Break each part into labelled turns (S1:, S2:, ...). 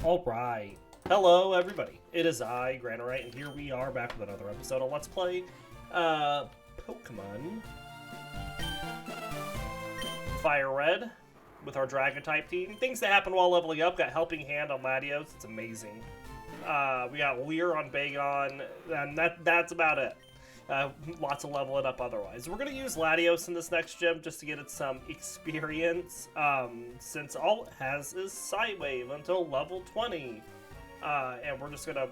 S1: Alright. Hello, everybody. It is I, Granorite, and here we are back with another episode of Let's Play Pokemon Fire Red with our Dragon-type team. Things that happen while leveling up. Got Helping Hand on Latios. It's amazing. We got Leer on Bagon, and that's about it. Lots of leveling up otherwise. We're going to use Latios in this next gym just to get it some experience, since all it has is Psywave until level 20. And we're just going to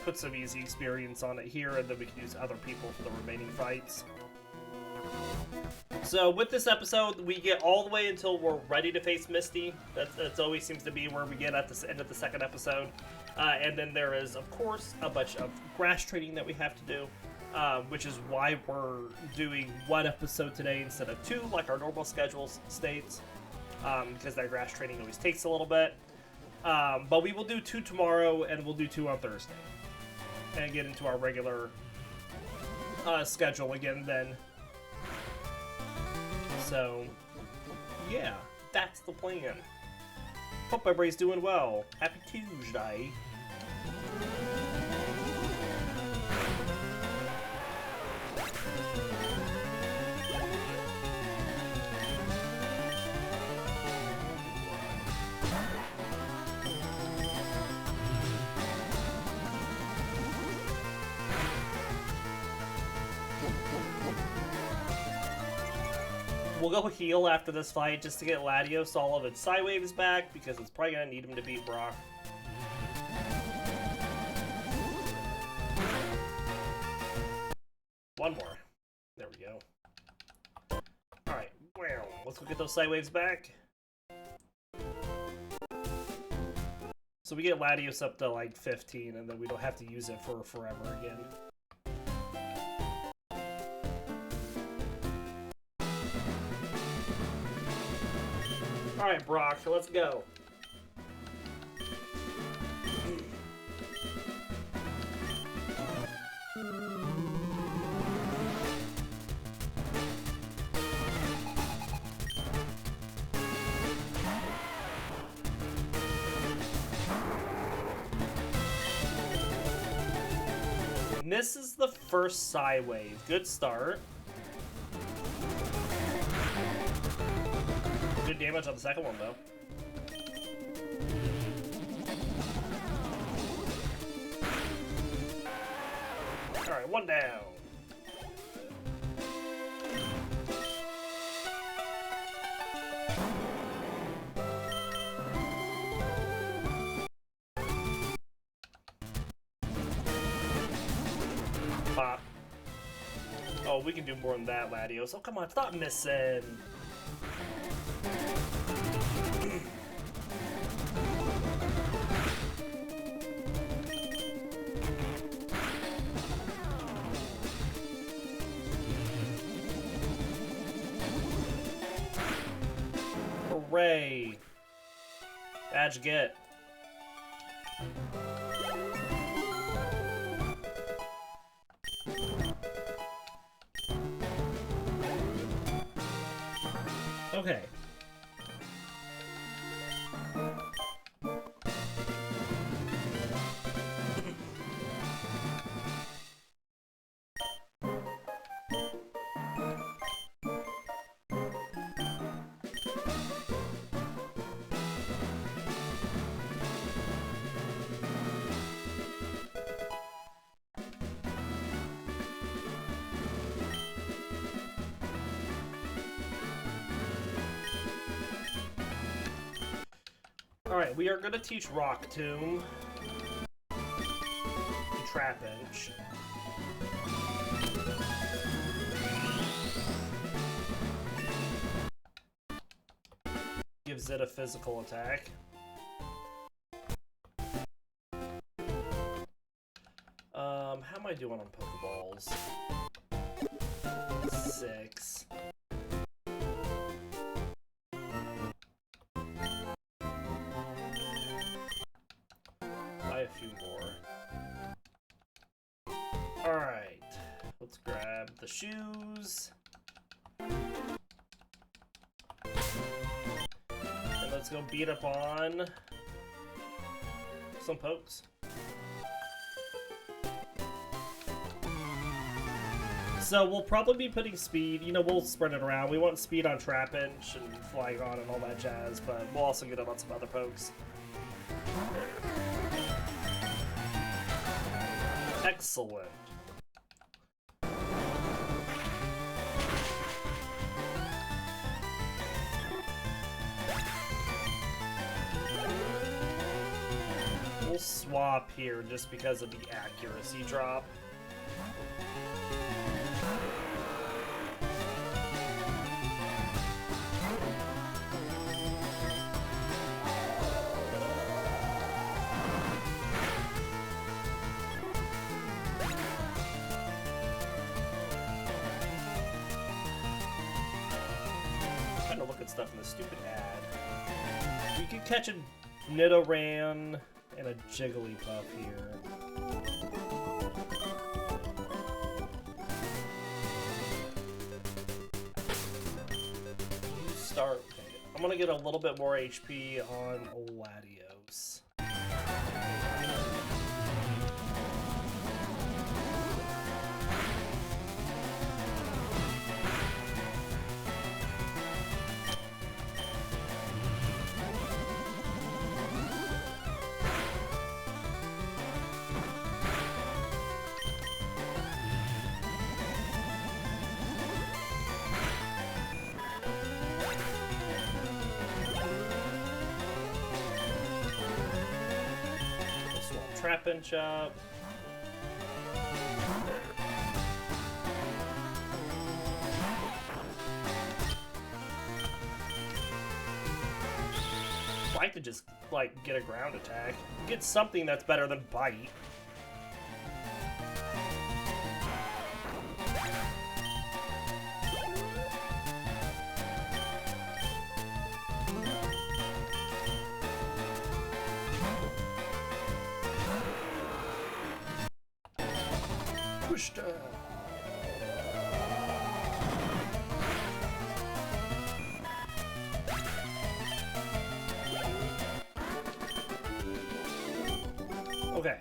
S1: put some easy experience on it here, and then we can use other people for the remaining fights. So with this episode, we get all the way until we're ready to face Misty. That's always seems to be where we get at the end of the second episode. And then there is, of course, a bunch of grass training that we have to do. Which is why we're doing one episode today instead of two, like our normal schedule states, because that grass training always takes a little bit. But we will do two tomorrow, and we'll do two on Thursday, and get into our regular schedule again then. So, yeah, that's the plan. Hope everybody's doing well. Happy Tuesday. We'll go heal after this fight just to get Latios all of its Psywaves back, because it's probably going to need him to beat Brock. One more. There we go. Alright, well, let's go get those Psywaves back. So we get Latios up to like 15, and then we don't have to use it for forever again. Alright, Brock, let's go. Misses the first Psywave. Good start. Good damage on the second one, though. Alright, one down. Pop. Oh, we can do more than that, Latios. Oh, come on, stop missing. Hooray! Badge get. Okay. Alright, we are going to teach Rock Tomb to Trapinch. Gives it a physical attack. How am I doing on Pokeballs? 6. A few more. Alright, let's grab the shoes. And let's go beat up on some pokes. So we'll probably be putting speed, you know, we'll spread it around. We want speed on Trapinch and Flygon and all that jazz, but we'll also get it on some other pokes. Excellent. We'll swap here just because of the accuracy drop. Stuff in the stupid ad. We could catch a Nidoran and a Jigglypuff here. You start. I'm gonna get a little bit more HP on Latios. Trapinch up. I'd like to just, like, get a ground attack. Get something that's better than Bite. Okay.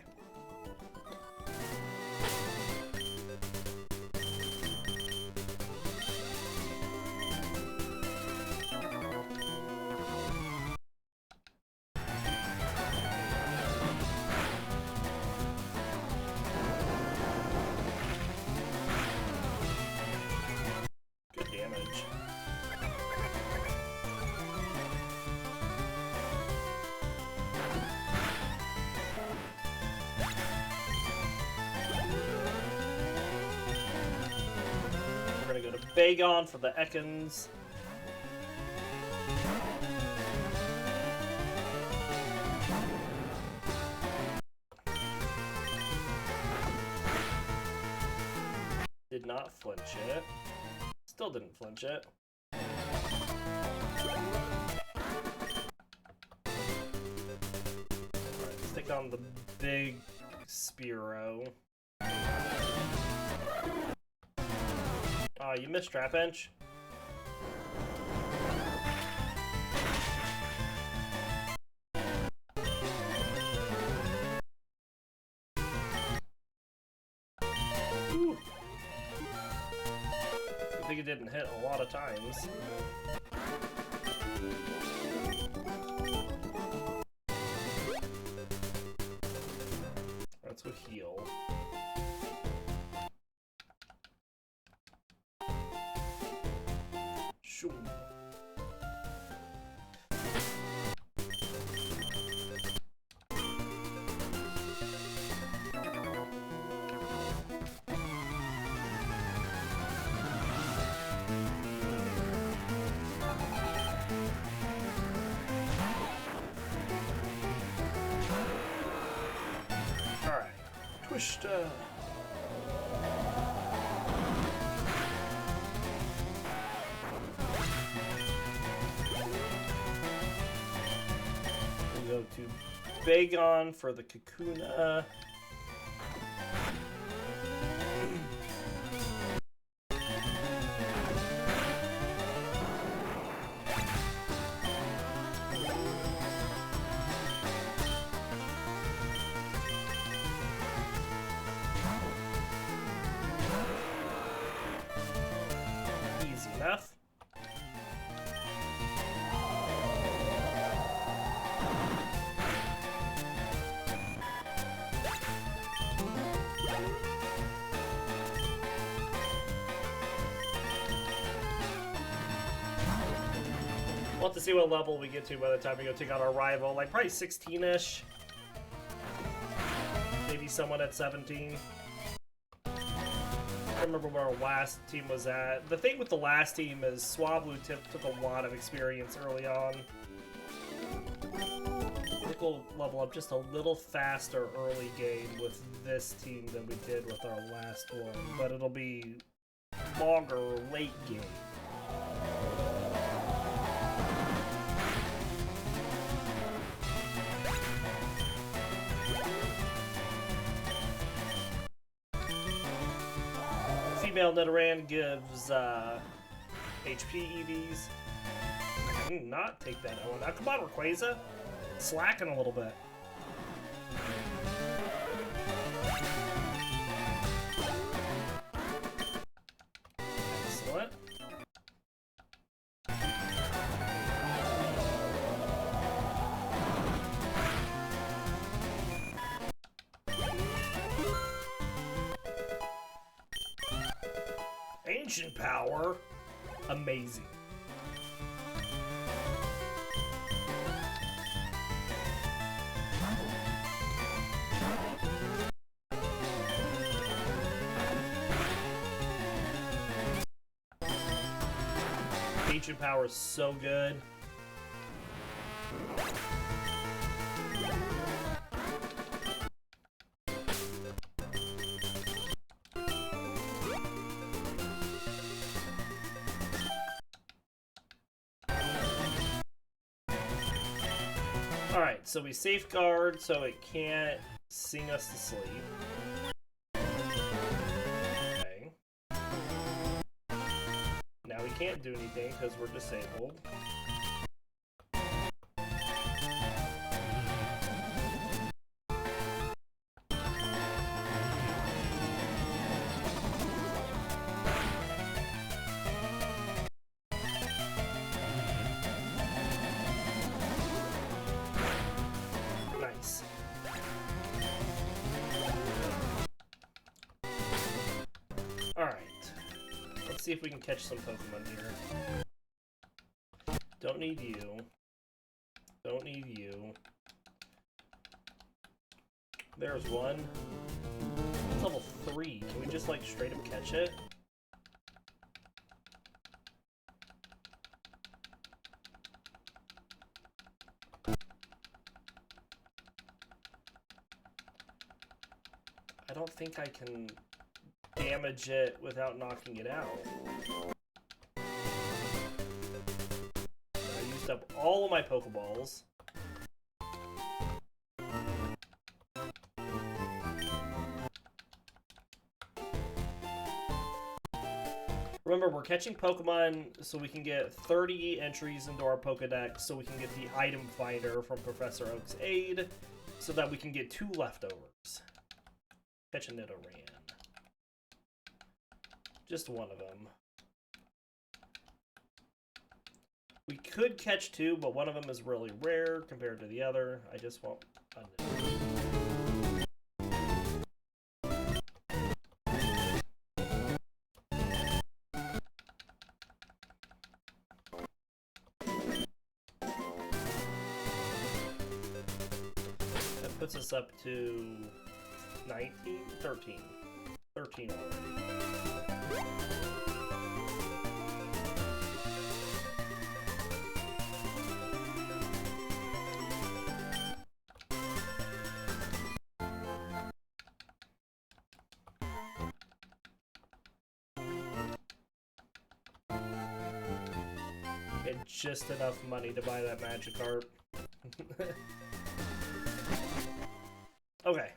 S1: Good damage. Bagon for the Ekans. Did not flinch it. Still didn't flinch it. Alright, stick on the big Spearow. You missed Trapinch. Ooh. I think it didn't hit a lot of times. Let's go heal. Shoo. Alright, Twister. Go to Bagon for the Kakuna. enough. We'll have to see what level we get to by the time we go take out our rival. Like, probably 16-ish. Maybe someone at 17. I remember where our last team was at. The thing with the last team is Swablu took a lot of experience early on. I think we'll level up just a little faster early game with this team than we did with our last one. But it'll be longer late game. Female Nidoran gives HP EVs. I can not take that one. Now, come on, Rayquaza. Slacking a little bit. Excellent. Ancient power, amazing. Ancient power is so good. Alright, so we safeguard so it can't sing us to sleep. Okay. Now we can't do anything because we're disabled. See if we can catch some Pokemon here. Don't need you. Don't need you. There's one. It's level 3. Can we just like straight up catch it? I don't think I can damage it without knocking it out. I used up all of my Pokeballs. Remember, we're catching Pokemon so we can get 30 entries into our Pokedex so we can get the item finder from Professor Oak's aid so that we can get 2 leftovers. Catch a Nidoran. Just one of them. We could catch 2, but one of them is really rare compared to the other. I just want a That puts us up to 19? 13. 13 already. And just enough money to buy that Magikarp. Okay.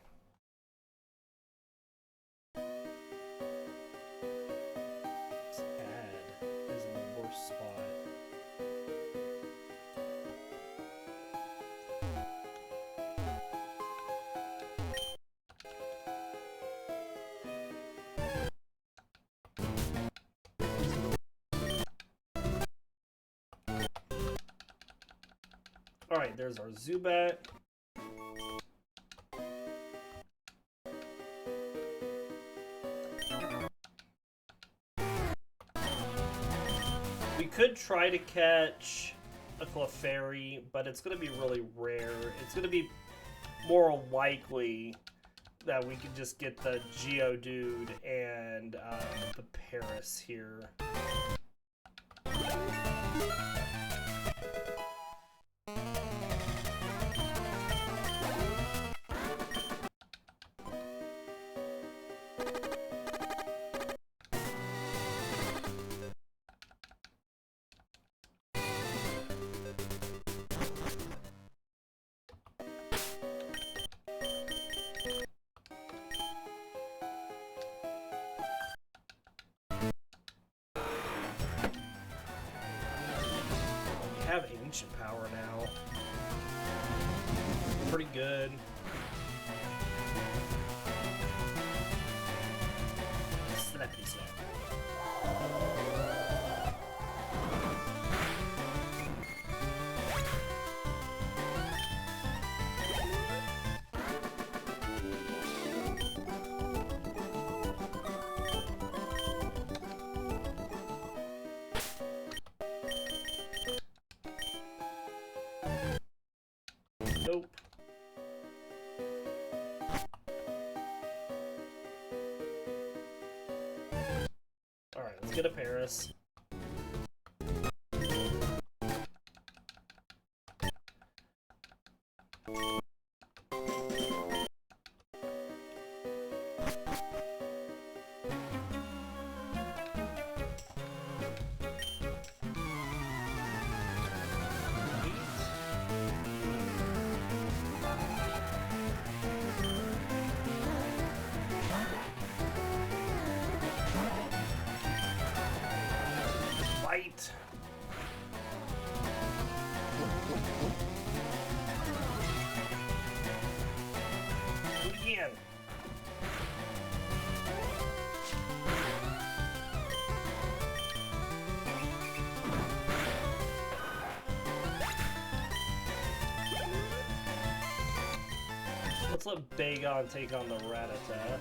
S1: Alright, there's our Zubat. We could try to catch a Clefairy, but it's going to be really rare. It's going to be more likely that we could just get the Geodude and the Paris here. Have ancient power now. Pretty good. Snappy snap. Nope. Alright, let's get a Paris. Fight! Again! Let's let Bagon take on the Rattata.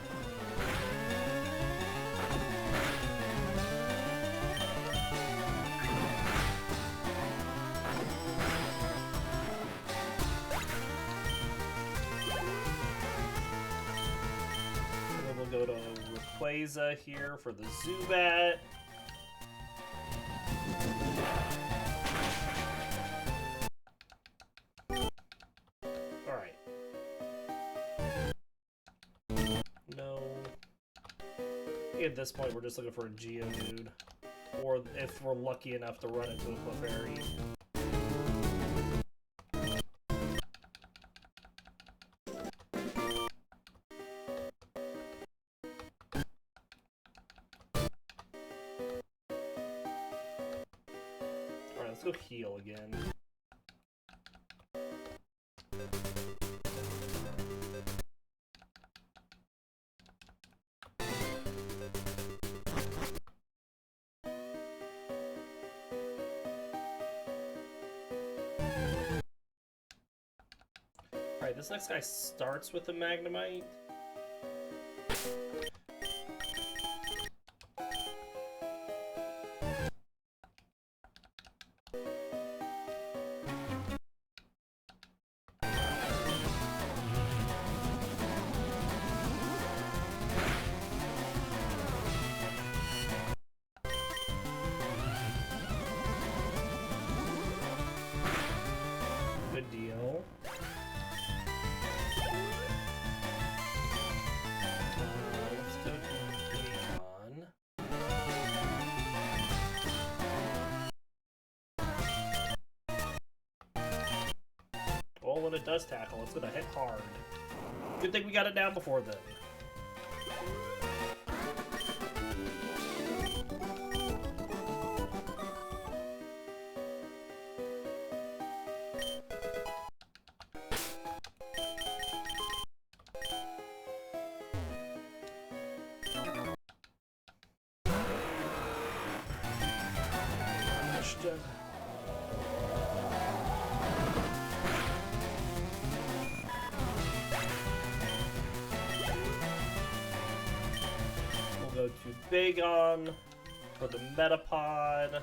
S1: Go to Rayquaza here for the Zubat. Alright. No. At this point, we're just looking for a Geodude. Or if we're lucky enough to run into a Clefairy. Let's go heal again. Alright, this next guy starts with a Magnemite. Good deal. Let's go to Bagon. Oh, when it does tackle, it's gonna hit hard. Good thing we got it down before then. go to Bagon for the Metapod.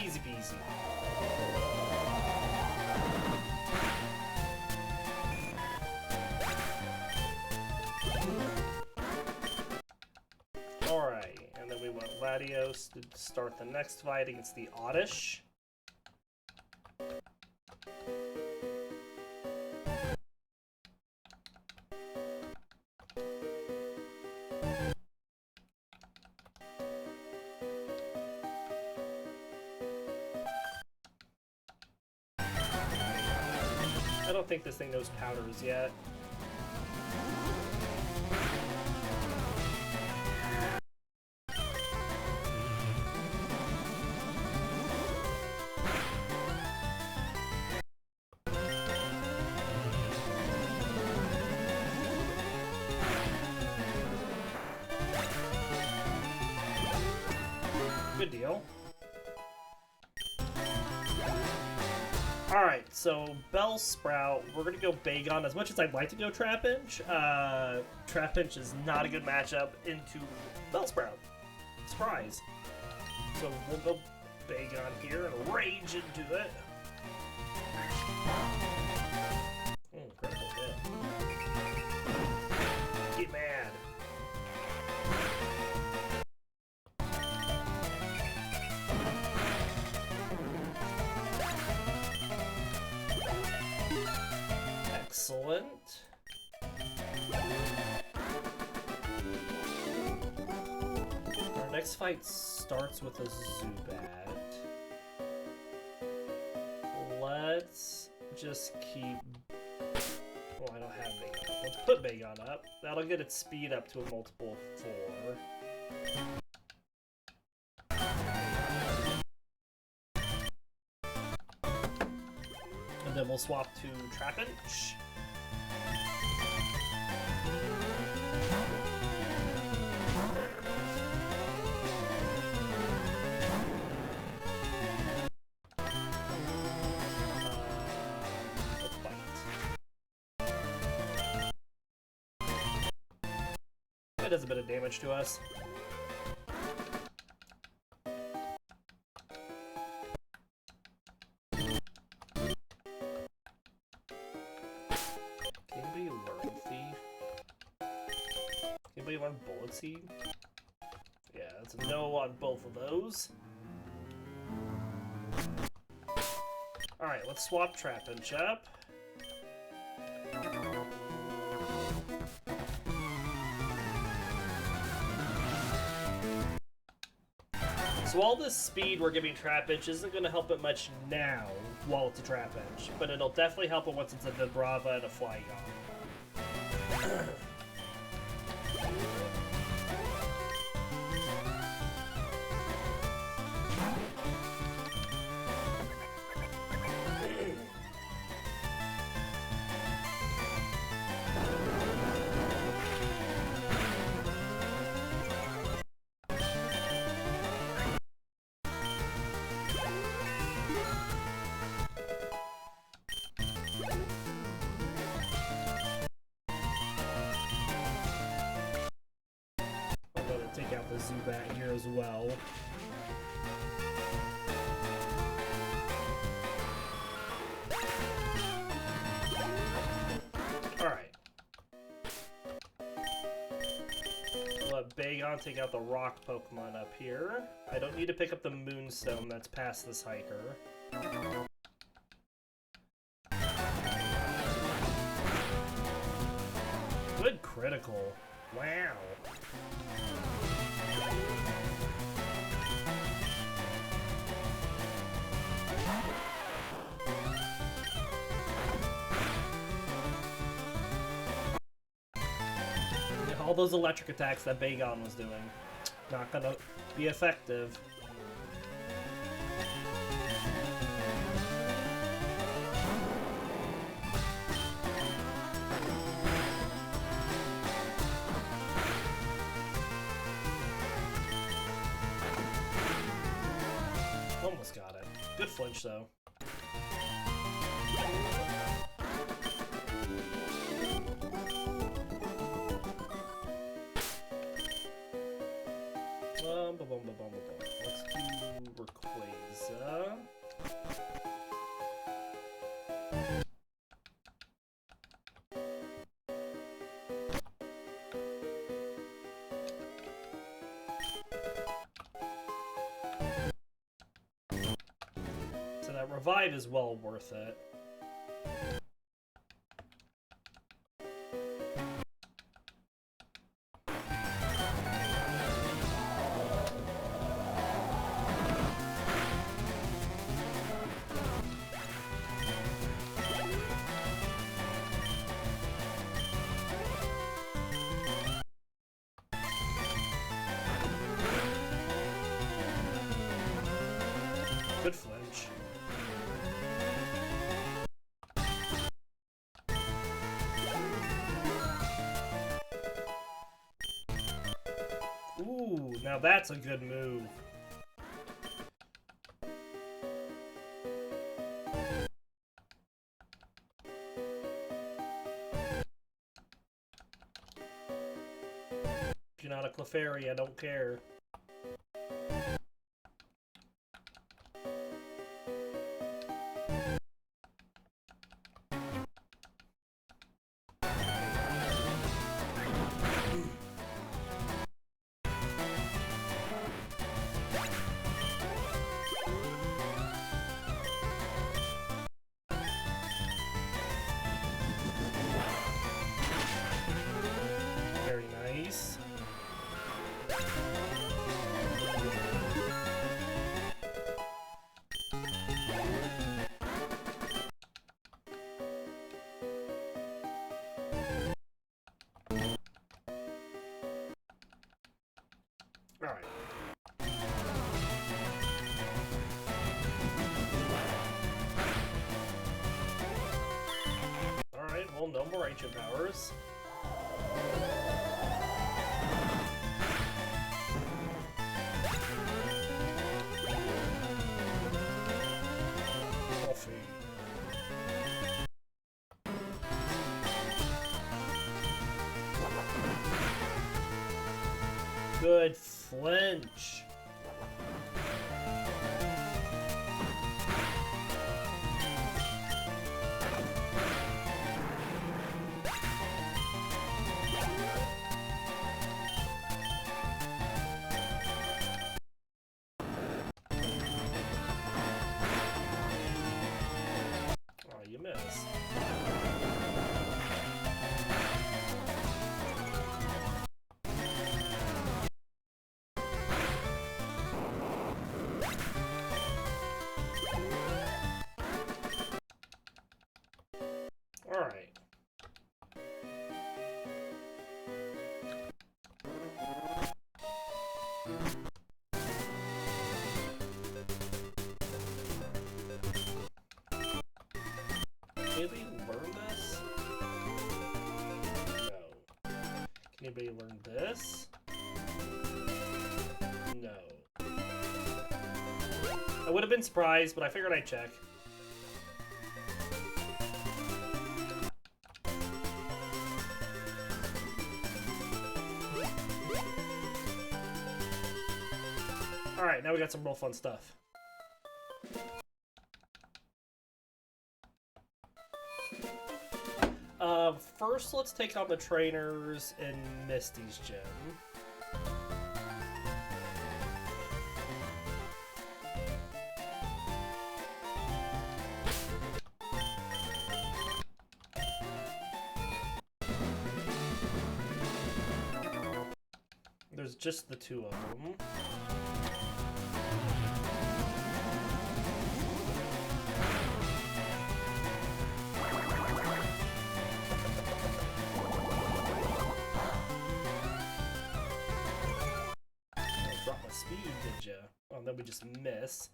S1: Easy peasy. Alright, and then we want Latios to start the next fight against the Oddish. I don't think this thing knows powders yet. Good deal. Alright, so Bellsprout, we're gonna go Bagon. As much as I'd like to go Trapinch, Trapinch is not a good matchup into Bellsprout. Surprise. So we'll go Bagon here and rage into it. Incredible hit. Get mad. Excellent. Our next fight starts with a Zubat. Let's just keep... Oh, I don't have Bagon. Let's put Bagon up. That'll get its speed up to a multiple of 4. And then we'll swap to Trapinch. Let's bite. That does a bit of damage to us. On Bullet Seed? Yeah, that's a no on both of those. Alright, let's swap Trapinch up. So all this speed we're giving Trapinch isn't going to help it much now while it's a Trapinch, but it'll definitely help it once it's a Vibrava and a Flygon. Take out the Zubat here as well. Alright. We'll let Bagon take out the rock Pokemon up here. I don't need to pick up the Moonstone that's past this hiker. Good critical. Wow. those electric attacks that Bagon was doing. Not gonna be effective. Almost got it. Good flinch, though. Let's do Rayquaza. So that revive is well worth it. Good flinch. Ooh, now that's a good move. If you're not a Clefairy, I don't care. Very nice. All right. All right, well, no more ancient powers. Coffee. Good flinch. Oh, you missed. All right. Can anybody learn this? No. Can anybody learn this? No. I would have been surprised, but I figured I'd check. Alright, now we got some real fun stuff. First, let's take on the trainers in Misty's gym. There's just the two of them. speed, did ya? Oh, then we just miss.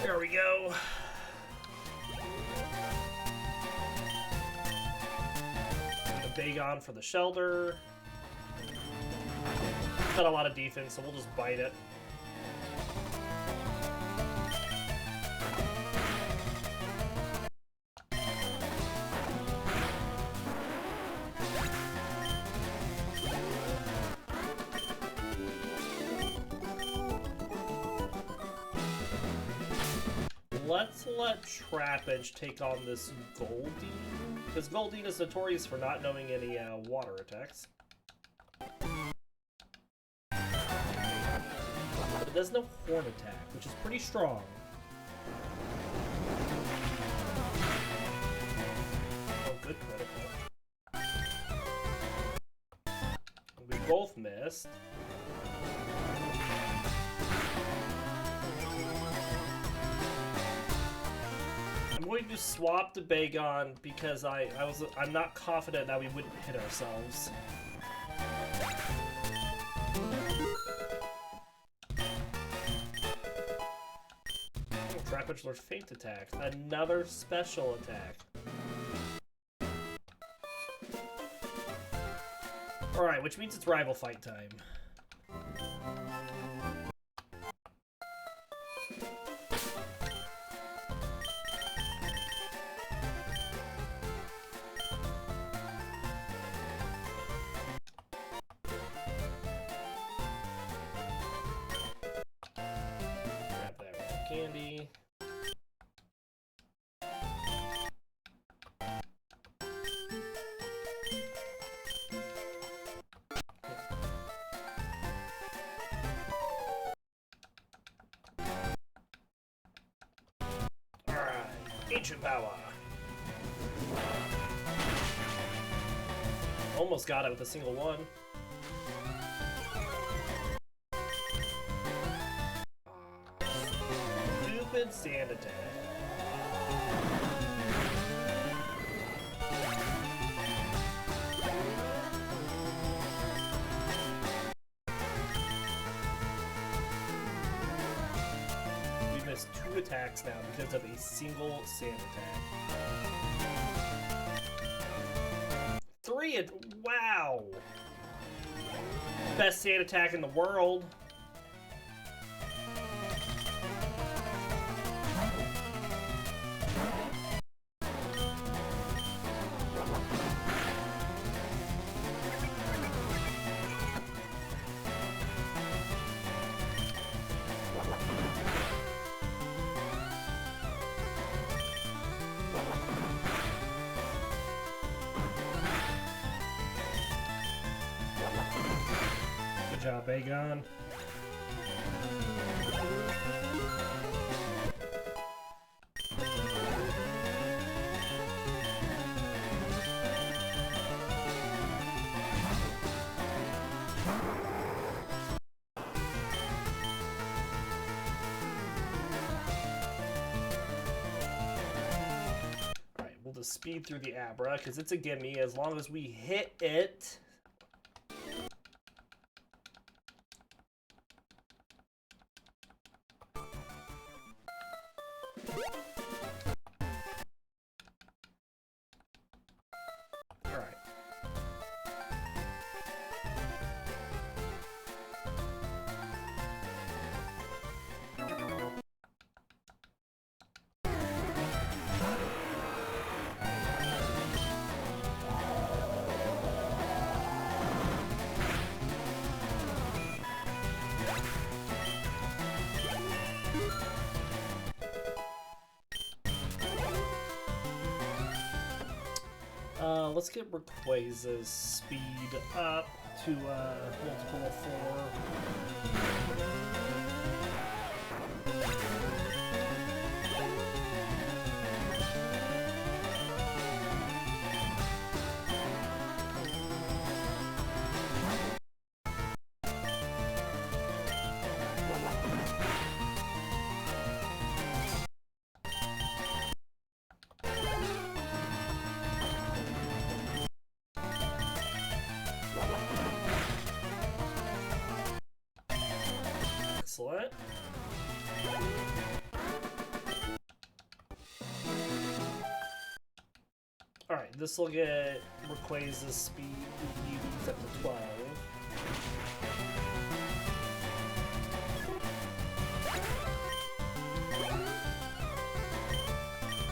S1: There we go. The Bagon for the shelter. Got a lot of defense, so we'll just bite it. Let's let Trapinch take on this Goldeen, because Goldeen is notorious for not knowing any water attacks. But it does know Horn attack, which is pretty strong. Oh, good critical. We both missed. I'm going to swap the Bagon because I'm not confident that we wouldn't hit ourselves. Oh, Trapinch learns Feint Attack. Another special attack. Alright, which means it's rival fight time. Candy. Alright, Ancient Power. Almost got it with a single one. Sand attack. We missed 2 attacks now because of a single sand attack. 3 wow! Best sand attack in the world. Good job, Bagon. Alright, we'll just speed through the Abra, because it's a gimme as long as we hit it. Let's get Rayquaza's speed up to multiple of 4. What? Alright, this will get Rayquaza's speed UVs up to 12.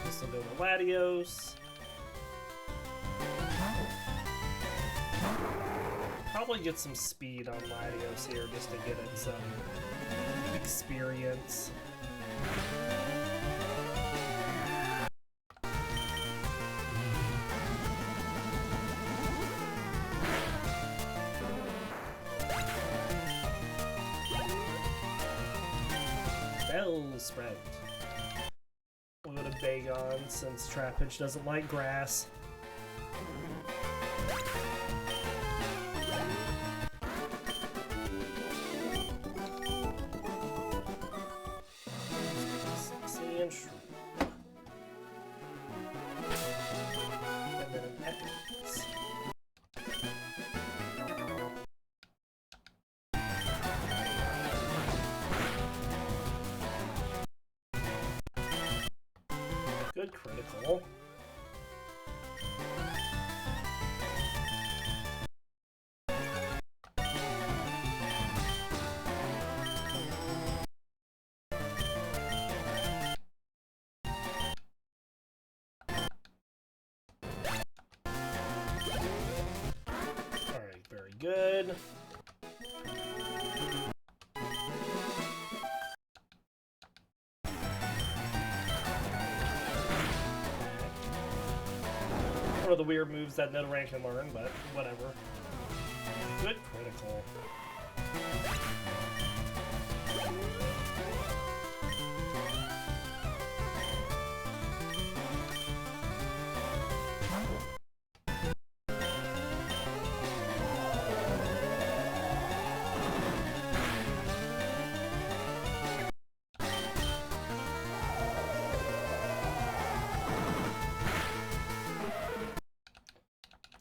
S1: This will go to Latios. Probably get some speed on Latios here just to get it some experience. Sprout. We'll go to Bagon since Trapinch doesn't like grass. And then an Ekans. Good critical. Alright, very good. One of the weird moves that no rank can learn, but whatever. Good critical.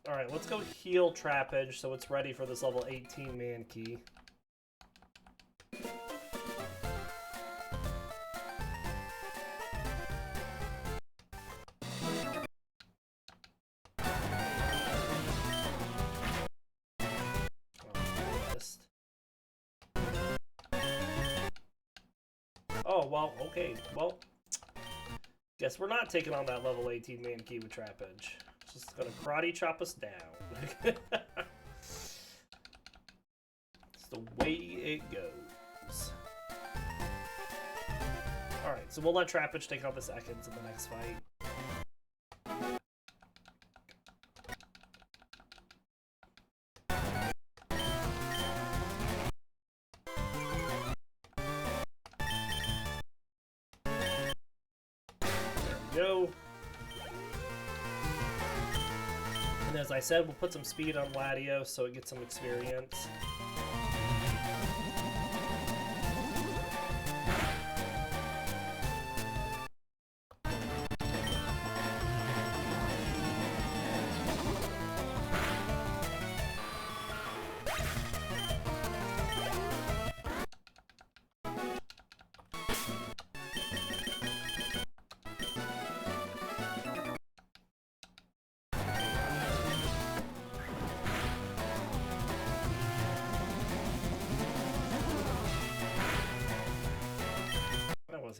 S1: Alright, let's go heal Trapinch so it's ready for this level 18 Mankey. Oh, well, okay, well, guess we're not taking on that level 18 Mankey with Trapinch. Just gonna karate chop us down. It's the way it goes. Alright, so we'll let Trapinch take on this Ekans in the next fight. There we go. And as I said, we'll put some speed on Latios so it gets some experience.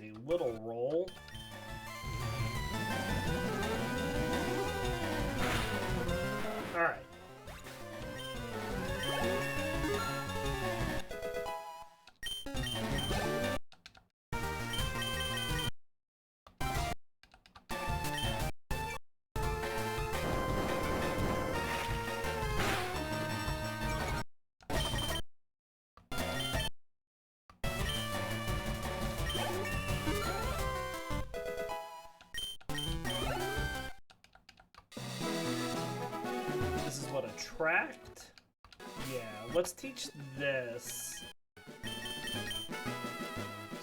S1: A little roll. All right. What, attract? Yeah, let's teach this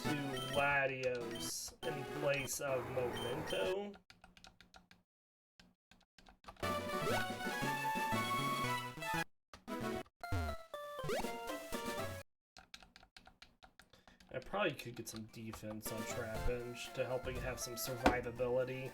S1: to Latios in place of Memento. I Oh, you could get some defense on Trapinch to help it have some survivability.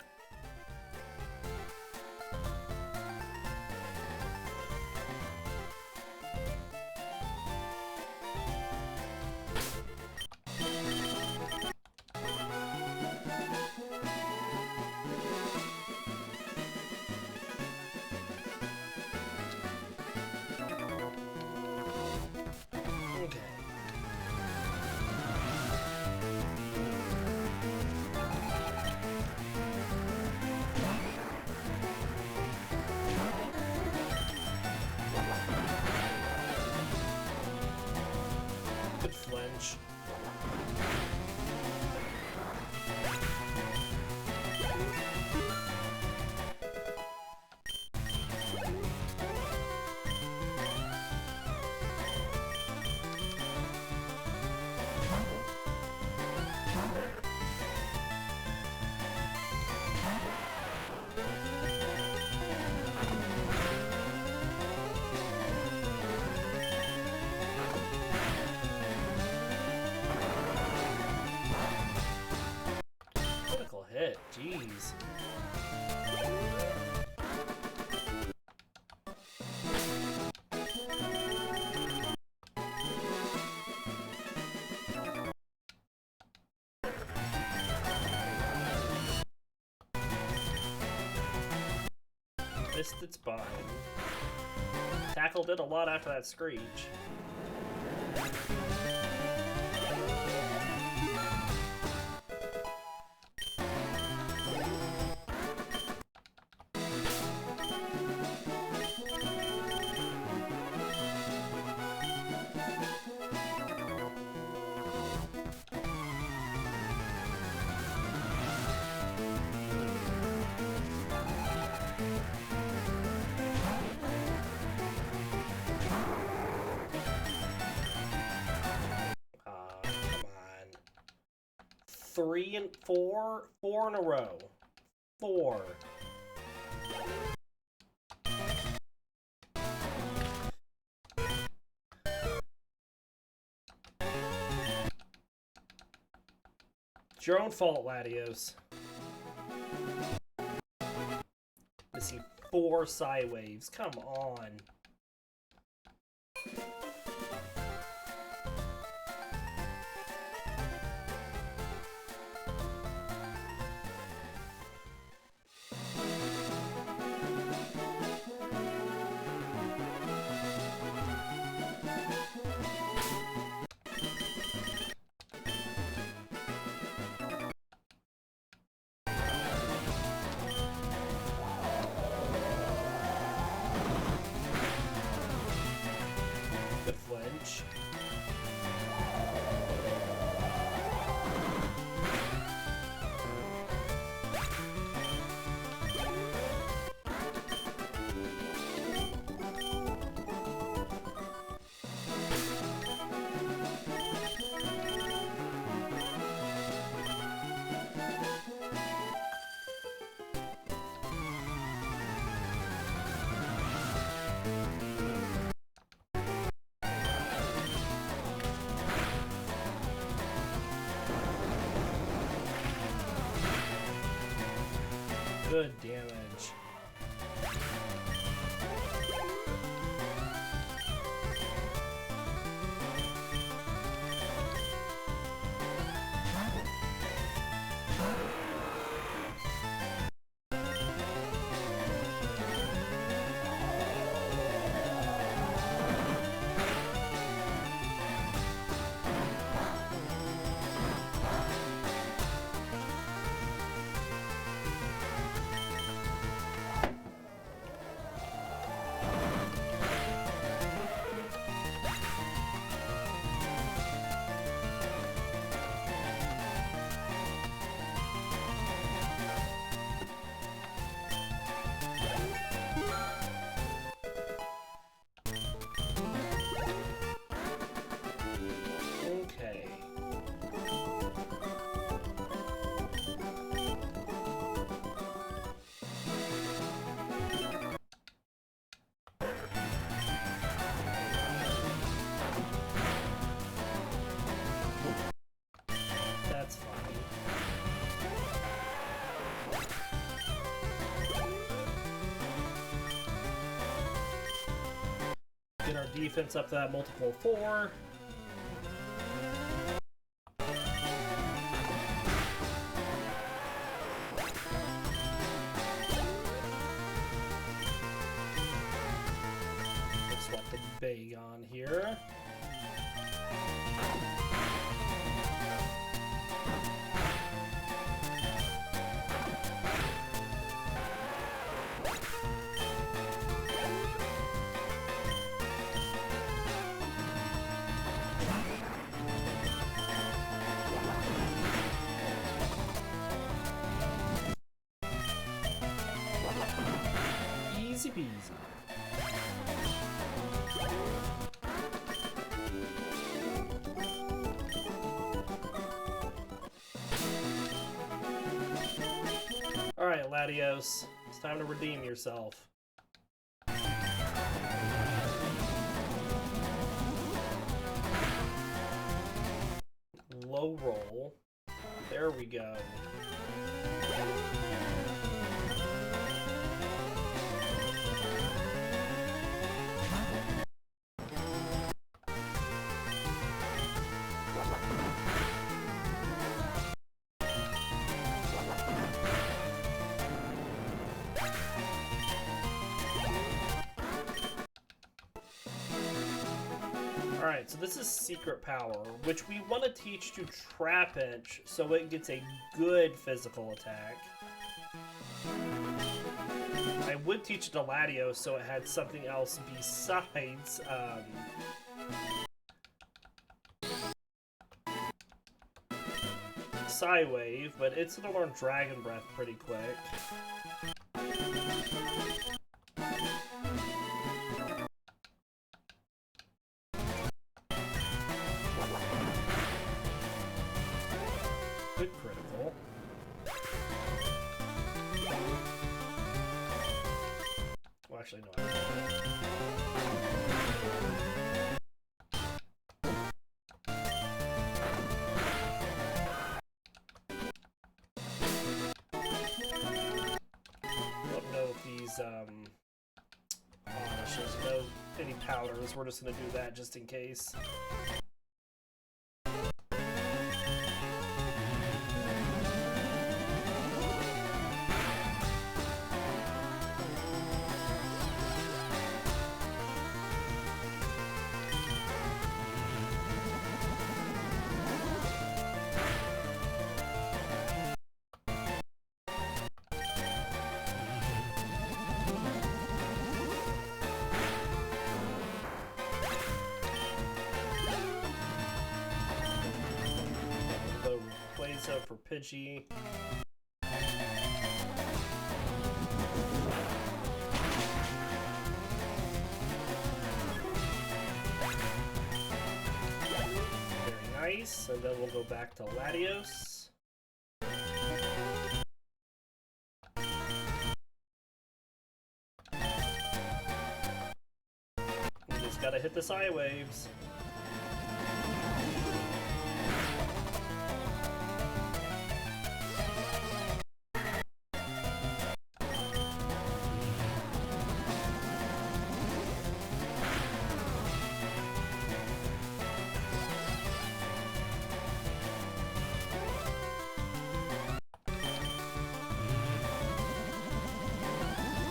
S1: Hit, jeez. Missed its bind. Tackle did a lot after that screech. Three and four in a row. 4. It's your own fault, Latios. I see 4 Psy Waves. Come on. Good damage. defense up to that multiple 4. Swap the Bagon here. Easy peasy. Alright, Latios. It's time to redeem yourself. Low roll. There we go. Alright, so this is Secret Power, which we want to teach to Trapinch so it gets a good physical attack. I would teach it to Latios so it had something else besides, Psywave, but it's going to learn Dragon Breath pretty quick. Good critical. Well, actually, no. Don't know if these polishes know any powders. We're just gonna do that just in case. So for Pidgey. Very nice, and then we'll go back to Latios. We just gotta hit the Psywaves.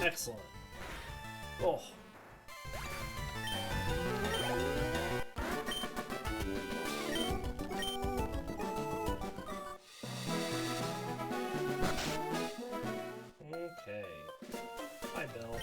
S1: Excellent. Oh. Okay. Hi, Bill.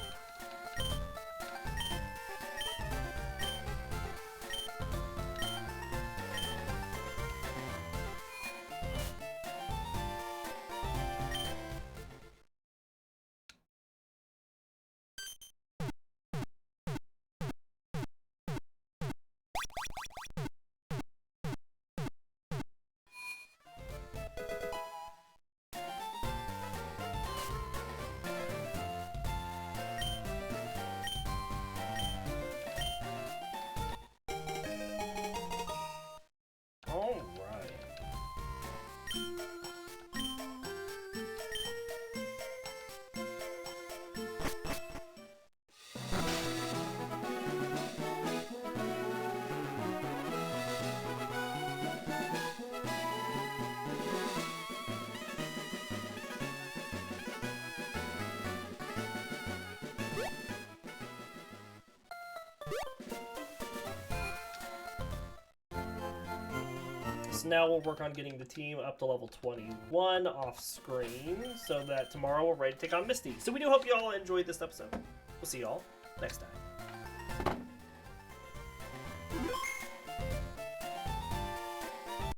S1: So now we'll work on getting the team up to level 21 off screen so that tomorrow we're ready to take on Misty. So we do hope you all enjoyed this episode. We'll see you all next time.